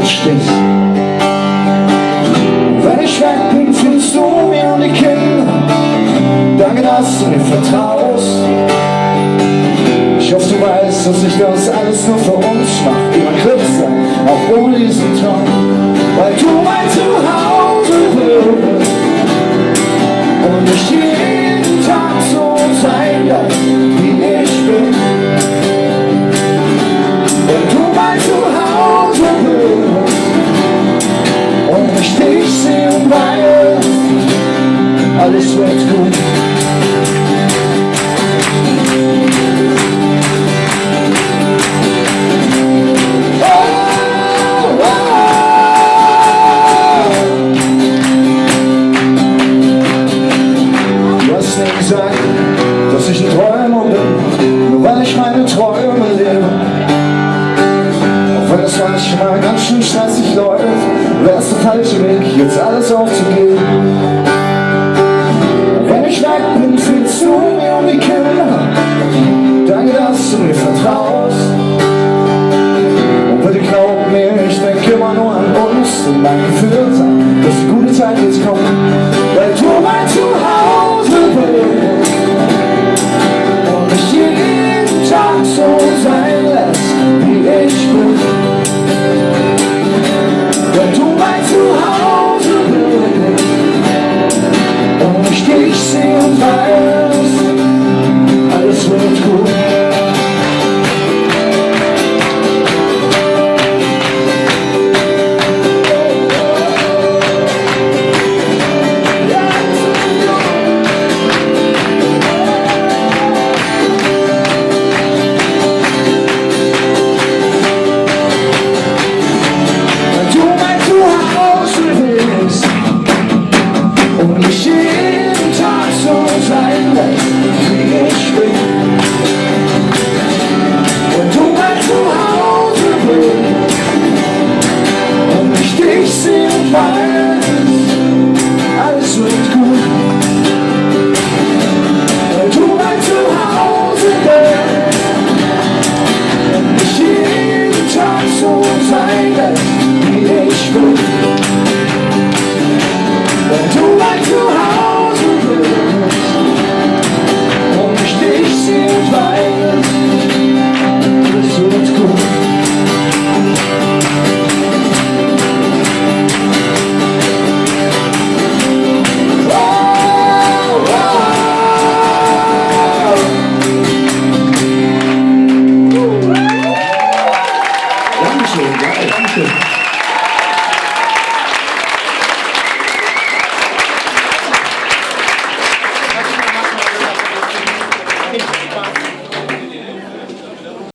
Stich. Wenn ich weg bin, findest du mir und die Kinder. Danke, dass du mir vertraust. Ich hoffe, du weißt, dass ich das alles nur für uns mach. Immer glücklich sein, auch ohne diesen Traum. Weil du mein Zuhause bist und ich jeden Tag so sein lass, wie ich bin. Wenn du mein Zuhause bist und ich dich sehen weiß, alles wird gut. Dass ich ein Träumer bin, nur weil ich meine Träume lebe. Auch wenn es manchmal ganz schön stressig läuft, wär's der falsche Weg, jetzt alles aufzugeben. Und wenn ich weg bin, findest du mir und die Kinder. Danke, dass du mir vertraust. Und bitte glaub mir, ich denke immer nur an uns. Und danke für das, dass die gute Zeit jetzt kommt. Weil du mein Zuhause bist und mich jeden Tag so sein lässt, wie ich bin. Weil du mein Zuhause bist und ich dich sehe und weiß, alles wird gut. Und mich jeden Tag so sein lässt, wie ich bin. Und du mein Zuhause bist und ich dich sehe und weiß, alles wird gut. Weil du mein Zuhause bist und mich jeden Tag so sein lässt, wie ich bin. Weil du mein Zuhause bist und ich dich sehe und weiß, alles wird gut. Oh, oh. Dankeschön, geil, dankeschön.